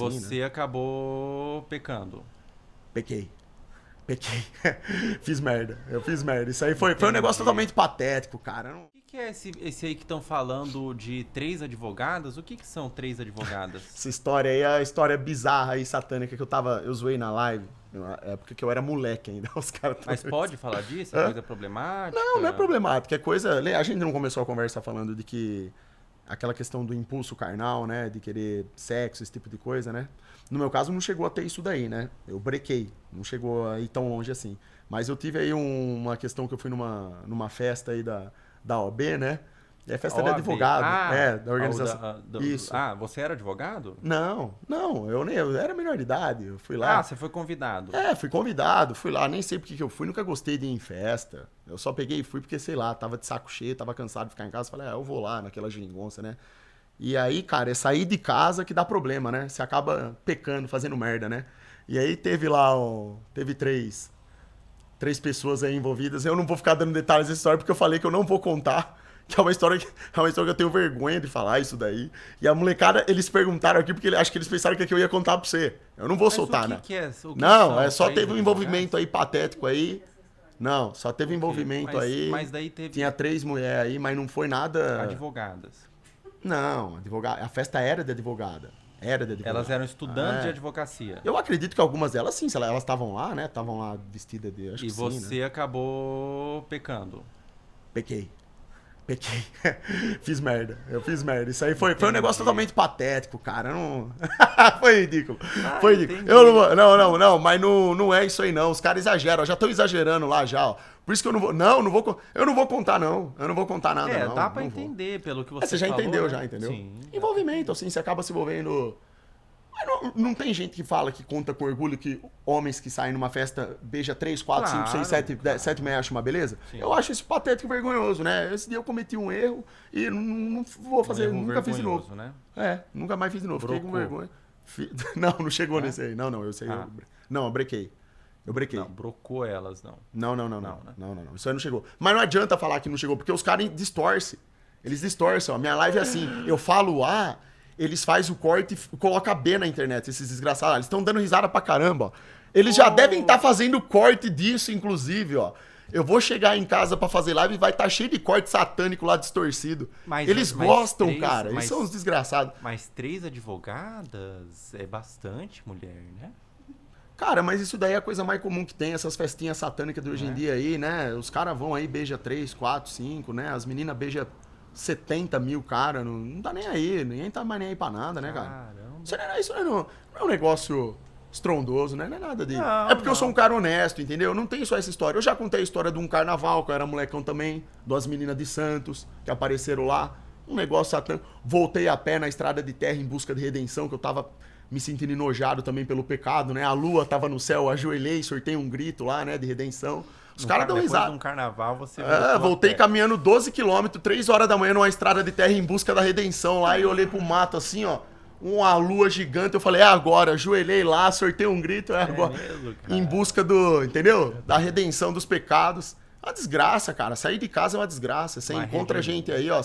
Sim, né? Você acabou pecando. Pequei. Pequei. Fiz merda. Eu fiz merda. Isso aí foi um negócio Entendi. totalmente patético, cara. O que é esse aí que estão falando de três advogadas? O que são três advogadas? Essa história aí é a história bizarra e satânica que eu zoei na live. Na época que eu era moleque ainda. Os caras Mas tão... pode falar disso? É Hã? coisa Não, não é problemática? problemático. É coisa. A gente não começou a conversa falando de que aquela questão do impulso carnal, né? De querer sexo, esse tipo de coisa, né? No meu caso, não chegou a ter isso daí, né? Eu brequei. Não chegou a ir tão longe assim. Mas eu tive aí uma questão que eu fui numa festa aí da OB, né? É festa de OAB. advogado. Ah, É, da organização. Isso. você era advogado? Não, não, eu era menor de idade. Eu fui Ah, lá. você foi convidado. É, fui convidado, fui lá, nem sei porque que eu fui, nunca gostei de ir em festa. Eu só peguei e fui porque, sei lá, tava de saco cheio, tava cansado de ficar em casa. Falei, eu vou lá naquela geringonça, né? E aí, cara, é sair de casa que dá problema, né? Você acaba pecando, fazendo merda, né? E aí teve lá, teve três pessoas aí envolvidas. Eu não vou ficar dando detalhes dessa história porque eu falei que eu não vou contar. Que é uma história que eu tenho vergonha de falar isso daí. E a molecada, eles perguntaram aqui porque acho que eles pensaram que eu ia contar pra você. Eu não vou Mas soltar, o que né? que é? O que Não, são só três teve um envolvimento advogadas? aí patético aí. Não, só teve O quê? envolvimento Mas aí. daí teve Tinha três mulheres aí, mas não foi nada. advogadas. Não, advogada. A festa era de advogada. Era de Elas advogada. eram estudantes de É. advocacia. Eu acredito que algumas delas, sim, se elas estavam lá, né? Estavam lá vestidas de. Acho E que sim, né? você acabou pecando. Pequei. Pequei. Fiz merda. Eu fiz merda. Isso aí foi um negócio Entendi. totalmente patético, cara. Não... foi ridículo. Ah, Foi ridículo. Eu não entendi. vou. Não, não, não. Mas não é isso aí, não. Os caras exageram. Já estão exagerando lá já, ó. Por isso que eu não vou. Não, não vou. Eu não vou contar, não. Eu não vou contar nada, não. Dá pra Não vou. entender pelo que Você você já falou, entendeu, né? já, entendeu? Sim, dá pra Envolvimento, entender. assim, você acaba se envolvendo. Mas não tem gente que fala que conta com orgulho que homens que saem numa festa beija 3, 4, 5, 6, Claro, 7, 10, claro. 7 meia acha uma beleza? Sim. Eu acho isso patético e vergonhoso, né? Esse dia eu cometi um erro e não vou Um fazer, erro nunca fiz de novo. vergonhoso, né? É, nunca mais fiz de novo. Fiquei com Brocou. vergonha. Não chegou Né? nesse aí. Não, eu sei. Ah. Não, eu brequei. Eu brequei. Não, brocou elas, não. Não, não, não, não. Não, né? Não, não, não. Isso aí não chegou. Mas não adianta falar que não chegou, porque os caras distorcem. Eles distorcem, ó. Minha live é assim. Eu falo A, eles fazem o corte e colocam B na internet, esses desgraçados. Eles estão dando risada pra caramba, ó. Eles já devem estar fazendo corte disso, inclusive, ó. Eu vou chegar em casa pra fazer live e vai estar cheio de corte satânico lá distorcido. Eles gostam, cara. Eles são uns desgraçados. Mas três advogadas é bastante mulher, né? Cara, mas isso daí é a coisa mais comum que tem, essas festinhas satânicas de hoje em Né? dia aí, né? Os caras vão aí, beija 3, 4, 5, né? As meninas beijam 70 mil, cara. Não tá nem aí, ninguém tá mais nem aí pra nada, né, cara? Caramba. Isso não é um negócio estrondoso, né? Não é nada de. Não, É porque eu sou não. um cara honesto, entendeu? Não tem só essa história. Eu já contei a história de um carnaval, que eu era molecão também, duas meninas de Santos, que apareceram lá. Um negócio satânico. Voltei a pé na estrada de terra em busca de redenção, que eu tava me sentindo enojado também pelo pecado, né? A lua tava no céu, eu ajoelhei, sortei um grito lá, né, de redenção. Os caras dão Depois risada. de um carnaval você Voltei a pé. caminhando 12 quilômetros, 3 horas da manhã numa estrada de terra em busca da redenção lá e olhei pro mato assim, ó. Uma lua gigante, eu falei, é agora, ajoelhei lá, sortei um grito, é agora. mesmo, cara? Em busca do, entendeu? Da redenção dos pecados. Uma desgraça, cara. Sair de casa é uma desgraça. Você Uma encontra rebelião. gente aí, ó.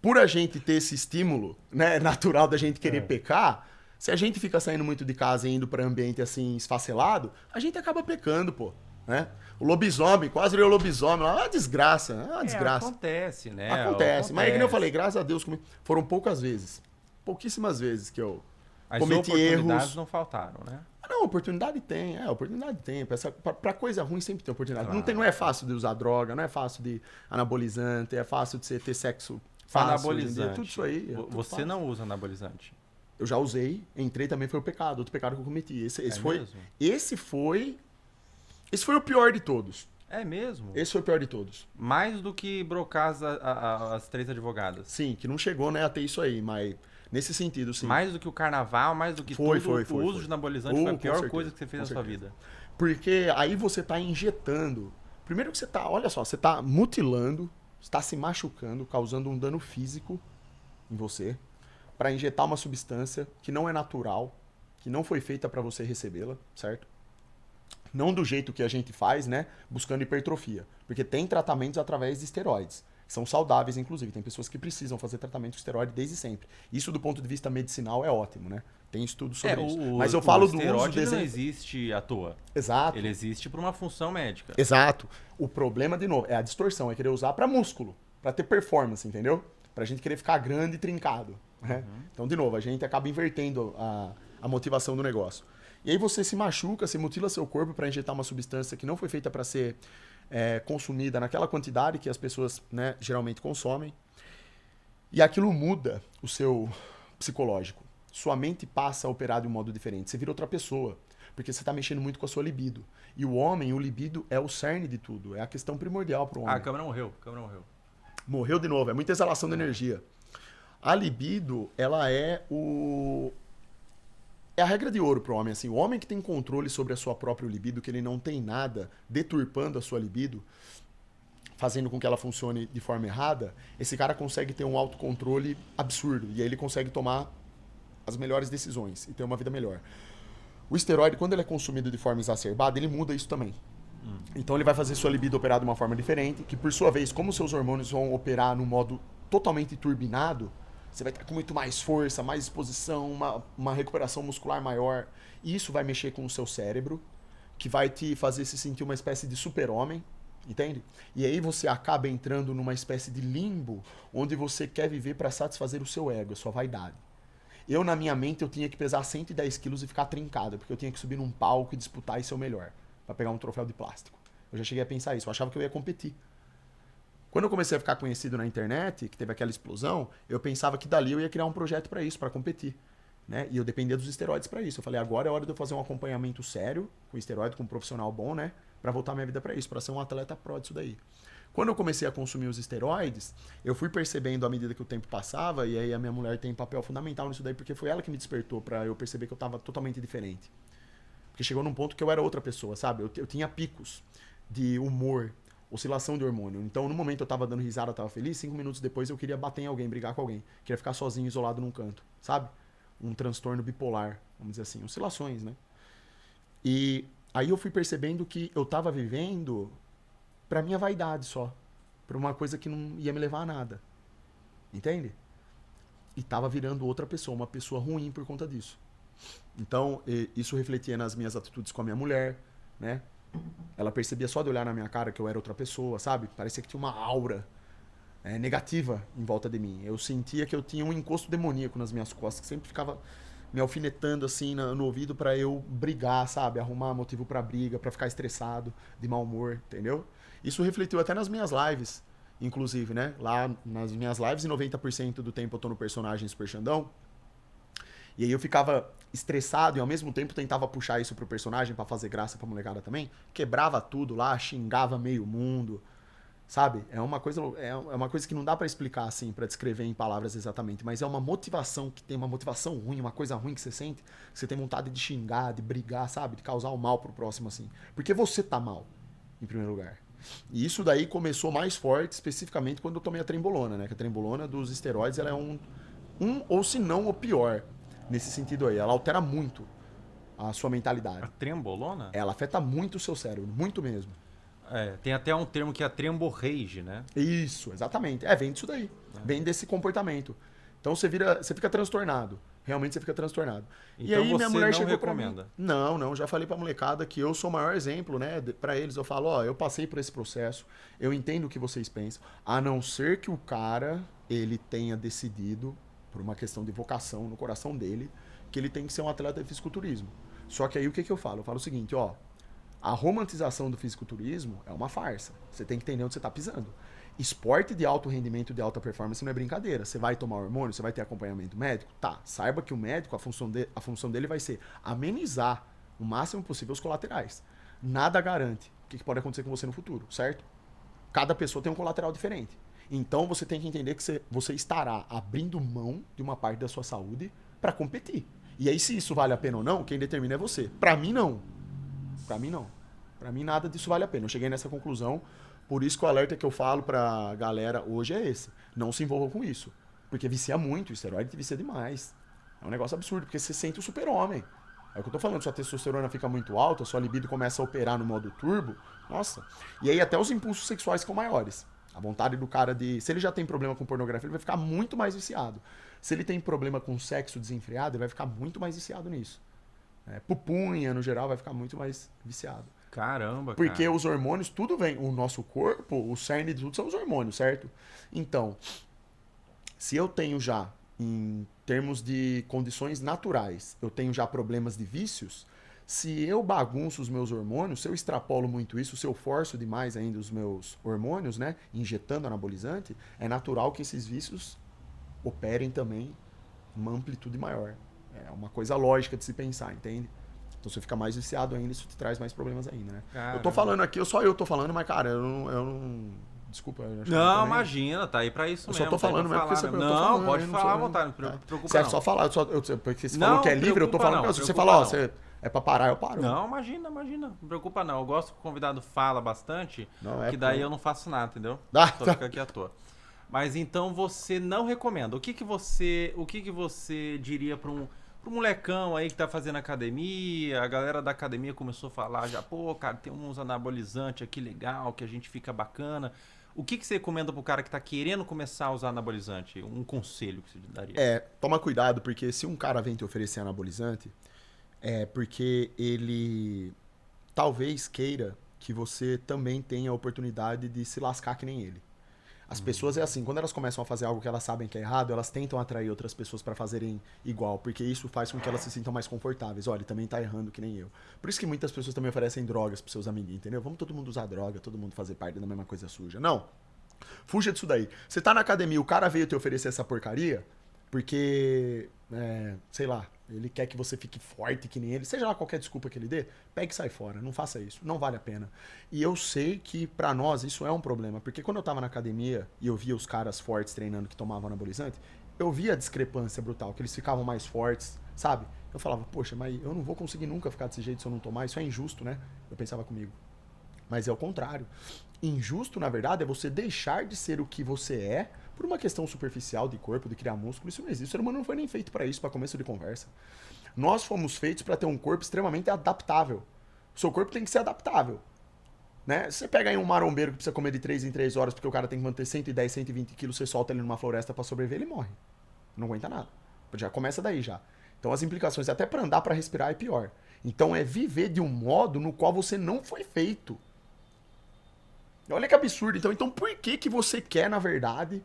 Por a gente ter esse estímulo, né, natural da gente querer pecar, se a gente fica saindo muito de casa e indo pra ambiente assim, esfacelado, a gente acaba pecando, pô. Né? O lobisomem, quase virou lobisomem lá, é uma desgraça, é uma desgraça. Acontece, né? Acontece. Mas é que nem eu falei, graças a Deus, foram poucas vezes. Pouquíssimas vezes que eu As cometi oportunidades erros. não faltaram, né? Não, oportunidade tem, oportunidade tem. Pra coisa ruim sempre tem oportunidade. Claro. Não é fácil de usar droga, não é fácil de anabolizante, é fácil de você ter sexo fácil. Hoje em dia, Anabolizante. tudo isso aí. É tudo Você fácil. não usa anabolizante. Eu já usei, entrei também foi o pecado, outro pecado que eu cometi. Mesmo? Esse foi o pior de todos. É mesmo? Esse foi o pior de todos. Mais do que brocar as três advogadas. Sim, que não chegou, né, a ter isso aí, mas nesse sentido, sim. Mais do que o carnaval, mais do que Foi, tudo, foi, o uso foi. de anabolizante foi a Com pior certeza, coisa que você fez com na sua certeza. vida. Porque aí você tá injetando. Primeiro que você tá, olha só, você tá mutilando, está se machucando, causando um dano físico em você, para injetar uma substância que não é natural, que não foi feita para você recebê-la, certo? Não do jeito que a gente faz, né? Buscando hipertrofia. Porque tem tratamentos através de esteroides. São saudáveis, inclusive. Tem pessoas que precisam fazer tratamento com esteroide desde sempre. Isso, do ponto de vista medicinal, é ótimo, né? Tem estudo sobre isso. Mas eu falo do uso esteroide não existe à toa. Exato. Ele existe por uma função médica. Exato. O problema, de novo, é a distorção. É querer usar para músculo, para ter performance, entendeu? Pra gente querer ficar grande e trincado. Né? Então, de novo, a gente acaba invertendo a motivação do negócio. E aí você se machuca, você mutila seu corpo para injetar uma substância que não foi feita para ser consumida naquela quantidade que as pessoas, né, geralmente consomem. E aquilo muda o seu psicológico. Sua mente passa a operar de um modo diferente. Você vira outra pessoa, porque você está mexendo muito com a sua libido. E o homem, o libido, é o cerne de tudo. É a questão primordial para o homem. Ah, a câmera morreu. Morreu de novo. É muita exalação de energia. A libido, ela é a regra de ouro para o homem. Assim, o homem que tem controle sobre a sua própria libido, que ele não tem nada deturpando a sua libido, fazendo com que ela funcione de forma errada, esse cara consegue ter um autocontrole absurdo. E aí ele consegue tomar as melhores decisões e ter uma vida melhor. O esteroide, quando ele é consumido de forma exacerbada, ele muda isso também. Então ele vai fazer sua libido operar de uma forma diferente, que por sua vez, como seus hormônios vão operar no modo totalmente turbinado, você vai estar com muito mais força, mais exposição, uma recuperação muscular maior. E isso vai mexer com o seu cérebro, que vai te fazer se sentir uma espécie de super-homem, entende? E aí você acaba entrando numa espécie de limbo, onde você quer viver para satisfazer o seu ego, a sua vaidade. Eu, na minha mente, eu tinha que pesar 110 quilos e ficar trincado, porque eu tinha que subir num palco e disputar e ser o melhor, para pegar um troféu de plástico. Eu já cheguei a pensar isso, eu achava que eu ia competir. Quando eu comecei a ficar conhecido na internet, que teve aquela explosão, eu pensava que dali eu ia criar um projeto para isso, para competir. Né? E eu dependia dos esteroides para isso. Eu falei, agora é hora de eu fazer um acompanhamento sério, com esteroide, com um profissional bom, né? Para voltar minha vida para isso, para ser um atleta pró disso daí. Quando eu comecei a consumir os esteroides, eu fui percebendo à medida que o tempo passava, e aí a minha mulher tem papel fundamental nisso daí, porque foi ela que me despertou para eu perceber que eu estava totalmente diferente. Porque chegou num ponto que eu era outra pessoa, sabe? Eu tinha picos de humor, oscilação de hormônio. Então, no momento eu tava dando risada, eu tava feliz, 5 minutos depois eu queria bater em alguém, brigar com alguém. Queria ficar sozinho, isolado num canto, sabe? Um transtorno bipolar, vamos dizer assim, oscilações, né? E aí eu fui percebendo que eu tava vivendo pra minha vaidade só. Pra uma coisa que não ia me levar a nada. Entende? E tava virando outra pessoa, uma pessoa ruim por conta disso. Então, isso refletia nas minhas atitudes com a minha mulher, né? Ela percebia só de olhar na minha cara que eu era outra pessoa, sabe? Parecia que tinha uma aura negativa em volta de mim. Eu sentia que eu tinha um encosto demoníaco nas minhas costas, que sempre ficava me alfinetando assim no ouvido pra eu brigar, sabe? Arrumar motivo pra briga, pra ficar estressado, de mau humor, entendeu? Isso refletiu até nas minhas lives, inclusive, né? Lá nas minhas lives, 90% do tempo eu tô no personagem Super Xandão. E aí eu ficava estressado e ao mesmo tempo tentava puxar isso pro personagem pra fazer graça pra molecada também. Quebrava tudo lá, xingava meio mundo, sabe? É uma coisa que não dá pra explicar assim, pra descrever em palavras exatamente, mas é uma motivação que tem uma motivação ruim, uma coisa ruim que você sente, que você tem vontade de xingar, de brigar, sabe? De causar o mal pro próximo assim. Porque você tá mal, em primeiro lugar. E isso daí começou mais forte, especificamente quando eu tomei a trembolona, né? Que a trembolona dos esteroides, ela é um ou se não o pior. Nesse sentido aí, ela altera muito a sua mentalidade. A trembolona? Ela afeta muito o seu cérebro, muito mesmo. Tem até um termo que é a tremborrage, né? Isso, exatamente. Vem disso daí. Vem desse comportamento. Então você fica transtornado. Realmente você fica transtornado. Então e aí você minha mulher não chegou recomenda? Pra mim. Não, já falei pra molecada que eu sou o maior exemplo, né? Pra eles eu falo, eu passei por esse processo, eu entendo o que vocês pensam, a não ser que o cara, ele tenha decidido por uma questão de vocação no coração dele, que ele tem que ser um atleta de fisiculturismo. Só que aí o que eu falo? Eu falo o seguinte, a romantização do fisiculturismo é uma farsa. Você tem que entender onde você está pisando. Esporte de alto rendimento, de alta performance não é brincadeira. Você vai tomar hormônio, você vai ter acompanhamento médico? Tá, saiba que o médico, a função dele vai ser amenizar o máximo possível os colaterais. Nada garante o que pode acontecer com você no futuro, certo? Cada pessoa tem um colateral diferente. Então você tem que entender que você estará abrindo mão de uma parte da sua saúde para competir. E aí se isso vale a pena ou não, quem determina é você. Para mim não. Para mim não. Para mim nada disso vale a pena. Eu cheguei nessa conclusão, por isso que o alerta que eu falo pra galera hoje é esse. Não se envolvam com isso. Porque vicia muito, o esteroide te vicia demais. É um negócio absurdo, porque você sente o super-homem. É o que eu tô falando, sua testosterona fica muito alta, sua libido começa a operar no modo turbo. Nossa. E aí até os impulsos sexuais ficam maiores. A vontade do cara de... Se ele já tem problema com pornografia, ele vai ficar muito mais viciado. Se ele tem problema com sexo desenfreado, ele vai ficar muito mais viciado nisso. Pupunha, no geral, vai ficar muito mais viciado. Caramba, Porque cara. os hormônios, tudo vem. O nosso corpo, o cerne de tudo são os hormônios, certo? Então, se eu tenho já, em termos de condições naturais, eu tenho já problemas de vícios, se eu bagunço os meus hormônios, se eu extrapolo muito isso, se eu forço demais ainda os meus hormônios, né, injetando anabolizante, é natural que esses vícios operem também em uma amplitude maior. É uma coisa lógica de se pensar, entende? Então você fica mais viciado ainda, isso te traz mais problemas ainda, né? Caramba. Eu tô falando aqui, só eu tô falando, mas cara, eu não... Desculpa, eu acho que eu Não, tô nem- imagina, tá aí pra isso Eu mesmo. só tô tá aí falando pra mesmo porque falar, você né? eu tô Não, falando, pode eu não falar à sou- vontade, não preocupa Serve não. só falar, porque você Não, falou que é livre, eu tô preocupa falando, não, se você preocupa falar, ó, não. você é pra parar, eu paro. Não, imagina, não preocupa não. Eu gosto que o convidado fala bastante, Não, é que daí pô. eu não faço nada, entendeu? Ah, Só tá. fica aqui à toa. Mas então você não recomenda. O que que você diria pra um molecão aí que tá fazendo academia? A galera da academia começou a falar já, pô, cara, tem uns anabolizantes aqui legal, que a gente fica bacana. O que que você recomenda pro cara que tá querendo começar a usar anabolizante? Um conselho que você daria? Toma cuidado, porque se um cara vem te oferecer anabolizante, é porque ele talvez queira que você também tenha a oportunidade de se lascar que nem ele. As pessoas é assim, quando elas começam a fazer algo que elas sabem que é errado, elas tentam atrair outras pessoas para fazerem igual, porque isso faz com que elas se sintam mais confortáveis. Olha, ele também tá errando que nem eu. Por isso que muitas pessoas também oferecem drogas pros seus amiguinhos, entendeu? Vamos todo mundo usar droga, todo mundo fazer parte da mesma coisa suja. Não. Fuja disso daí. Você tá na academia, o cara veio te oferecer essa porcaria porque, sei lá, ele quer que você fique forte que nem ele, seja lá qualquer desculpa que ele dê, pegue e sai fora. Não faça isso. Não vale a pena. E eu sei que pra nós isso é um problema, porque quando eu tava na academia e eu via os caras fortes treinando que tomavam anabolizante, eu via a discrepância brutal, que eles ficavam mais fortes, sabe? Eu falava, poxa, mas eu não vou conseguir nunca ficar desse jeito se eu não tomar, isso é injusto, né? Eu pensava comigo. Mas é o contrário. Injusto, na verdade, é você deixar de ser o que você é por uma questão superficial de corpo, de criar músculo. Isso não existe. O ser humano não foi nem feito para isso, para começo de conversa. Nós fomos feitos para ter um corpo extremamente adaptável. O seu corpo tem que ser adaptável. Né? Se você pega aí um marombeiro que precisa comer de 3 em 3 horas porque o cara tem que manter 110, 120 quilos, você solta ele numa floresta para sobreviver, ele morre. Não aguenta nada. Já começa daí já. Então as implicações, até para andar, para respirar, é pior. Então é viver de um modo no qual você não foi feito. Olha que absurdo. Então por que você quer, na verdade,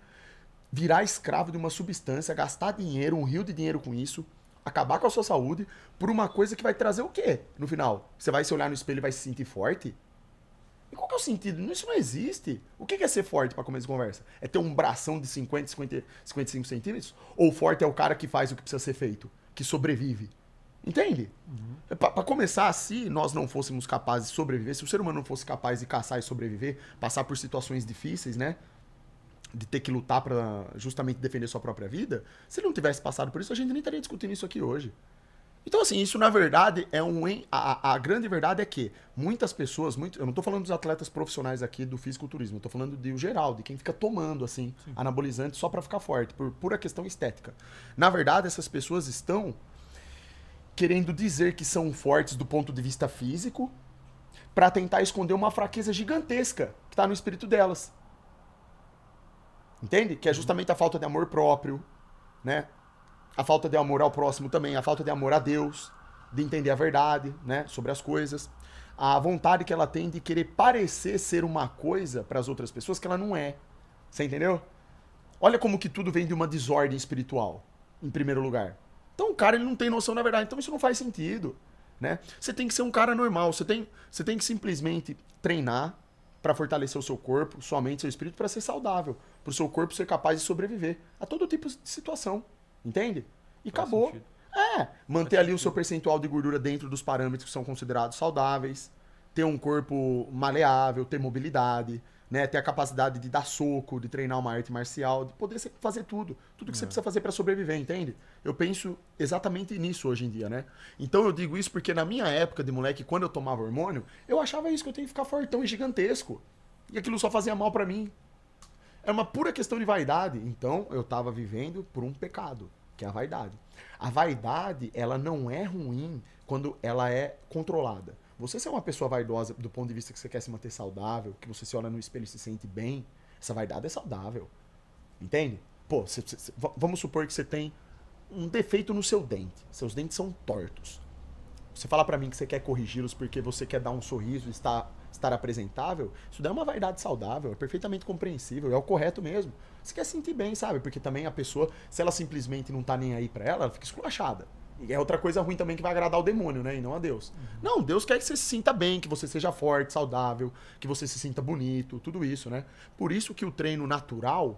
virar escravo de uma substância, gastar dinheiro, um rio de dinheiro com isso, acabar com a sua saúde, por uma coisa que vai trazer o quê no final? Você vai se olhar no espelho e vai se sentir forte? E qual que é o sentido? Isso não existe. O que é ser forte para começo de conversa? É ter um bração de 55 centímetros? Ou forte é o cara que faz o que precisa ser feito? Que sobrevive? Entende? Para começar, se nós não fôssemos capazes de sobreviver, se o ser humano não fosse capaz de caçar e sobreviver, passar por situações difíceis, né? De ter que lutar para justamente defender sua própria vida, se ele não tivesse passado por isso, a gente nem estaria discutindo isso aqui hoje. Então, assim, isso na verdade é a grande verdade é que muitas pessoas, eu não tô falando dos atletas profissionais aqui do fisiculturismo, eu tô falando do geral, de quem fica tomando, assim, anabolizante só para ficar forte, por pura questão estética. Na verdade, essas pessoas estão querendo dizer que são fortes do ponto de vista físico para tentar esconder uma fraqueza gigantesca que tá no espírito delas. Entende? Que é justamente a falta de amor próprio, né? A falta de amor ao próximo também, a falta de amor a Deus, de entender a verdade, né, sobre as coisas, a vontade que ela tem de querer parecer ser uma coisa para as outras pessoas que ela não é. Você entendeu? Olha como que tudo vem de uma desordem espiritual, em primeiro lugar. Então o cara ele não tem noção da verdade, então isso não faz sentido, né? Você tem que ser um cara normal, você tem que simplesmente treinar para fortalecer o seu corpo, sua mente, seu espírito, para ser saudável, para o seu corpo ser capaz de sobreviver a todo tipo de situação. Entende? E Faz acabou. sentido. Manter ali o seu percentual de gordura dentro dos parâmetros que são considerados saudáveis, ter um corpo maleável, ter mobilidade, né? Ter a capacidade de dar soco, de treinar uma arte marcial, de poder fazer tudo que você precisa fazer para sobreviver, entende? Eu penso exatamente nisso hoje em dia, né? Então eu digo isso porque na minha época de moleque, quando eu tomava hormônio, eu achava isso, que eu tenho que ficar fortão e gigantesco. E aquilo só fazia mal para mim. É uma pura questão de vaidade. Então, eu estava vivendo por um pecado, que é a vaidade. A vaidade, ela não é ruim quando ela é controlada. Você ser uma pessoa vaidosa do ponto de vista que você quer se manter saudável, que você se olha no espelho e se sente bem, Essa vaidade é saudável. Entende? Pô, vamos supor que você tem um defeito no seu dente. Seus dentes são tortos. Você fala pra mim que você quer corrigi-los porque você quer dar um sorriso e estar apresentável, isso daí é uma vaidade saudável, é perfeitamente compreensível, é o correto mesmo. Você quer sentir bem, sabe? Porque também a pessoa, se ela simplesmente não tá nem aí pra ela, ela fica esculachada. E é outra coisa ruim também que vai agradar o demônio, né? E não a Deus. Não, Deus quer que você se sinta bem, que você seja forte, saudável, que você se sinta bonito, tudo isso, né? Por isso que o treino natural,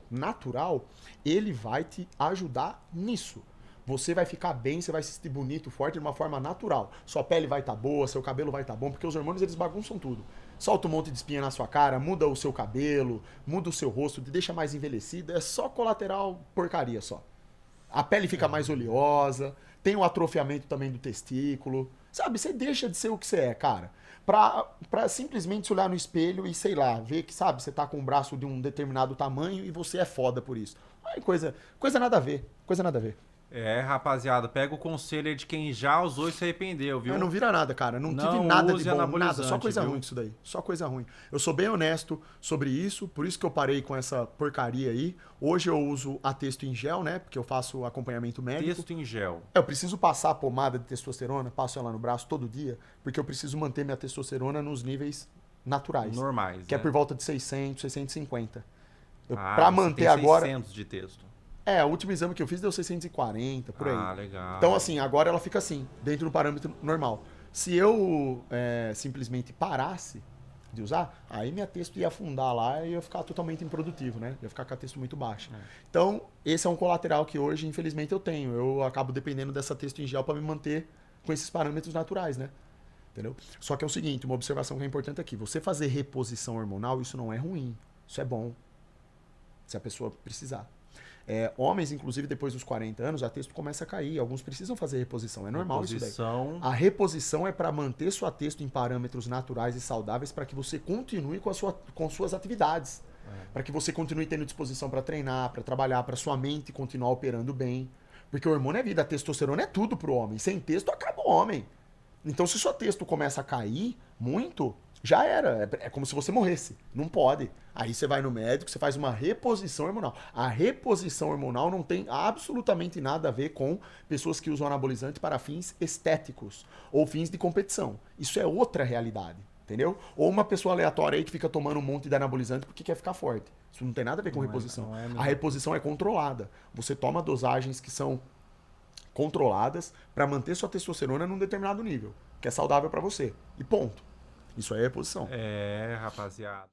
ele vai te ajudar nisso. Você vai ficar bem, você vai se sentir bonito, forte de uma forma natural. Sua pele vai estar boa, seu cabelo vai estar bom, porque os hormônios eles bagunçam tudo. Solta um monte de espinha na sua cara, muda o seu cabelo, muda o seu rosto, te deixa mais envelhecido, é só colateral porcaria só. A pele fica mais oleosa, tem o atrofiamento também do testículo. Sabe, você deixa de ser o que você é, cara. Pra simplesmente se olhar no espelho e, sei lá, ver que, sabe, você tá com um braço de um determinado tamanho e você é foda por isso. Ai, coisa nada a ver, coisa nada a ver. É, rapaziada, pega o conselho aí de quem já usou e se arrependeu, viu? Não vira nada, cara. Não tive Não nada de use bom, nada. Só anabolizante, coisa viu? ruim disso daí. Só coisa ruim. Eu sou bem honesto sobre isso, por isso que eu parei com essa porcaria aí. Hoje eu uso a Testo em gel, né? Porque eu faço acompanhamento médico. Texto em gel. Eu preciso passar a pomada de testosterona, passo ela no braço todo dia, porque eu preciso manter minha testosterona nos níveis naturais. Normais, Que é né? por volta de 600, 650. Ah, Pra você manter tem agora... 600 de texto. O último exame que eu fiz deu 640, por aí. Ah, legal. Então, assim, agora ela fica assim, dentro do parâmetro normal. Se eu simplesmente parasse de usar, aí minha testo ia afundar lá e ia ficar totalmente improdutivo, né? Ia ficar com a testo muito baixa. Então, esse é um colateral que hoje, infelizmente, eu tenho. Eu acabo dependendo dessa testo em gel para me manter com esses parâmetros naturais, né? Entendeu? Só que é o seguinte, uma observação que é importante aqui. Você fazer reposição hormonal, isso não é ruim. Isso é bom. Se a pessoa precisar. Homens, inclusive, depois dos 40 anos, a testo começa a cair. Alguns precisam fazer reposição. É normal isso daí. A reposição é para manter sua testo em parâmetros naturais e saudáveis para que você continue com suas atividades. Para que você continue tendo disposição para treinar, para trabalhar, para sua mente continuar operando bem. Porque o hormônio é vida, a testosterona é tudo pro homem. Sem testo, acaba o homem. Então, se sua testo começa a cair muito, já era. É como se você morresse. Não pode. Aí você vai no médico, você faz uma reposição hormonal. A reposição hormonal não tem absolutamente nada a ver com pessoas que usam anabolizante para fins estéticos ou fins de competição. Isso é outra realidade, entendeu? Ou uma pessoa aleatória aí que fica tomando um monte de anabolizante porque quer ficar forte. Isso não tem nada a ver com reposição. A reposição é controlada. Você toma dosagens que são controladas para manter sua testosterona num determinado nível, que é saudável para você. E ponto. Isso aí é reposição. É, rapaziada.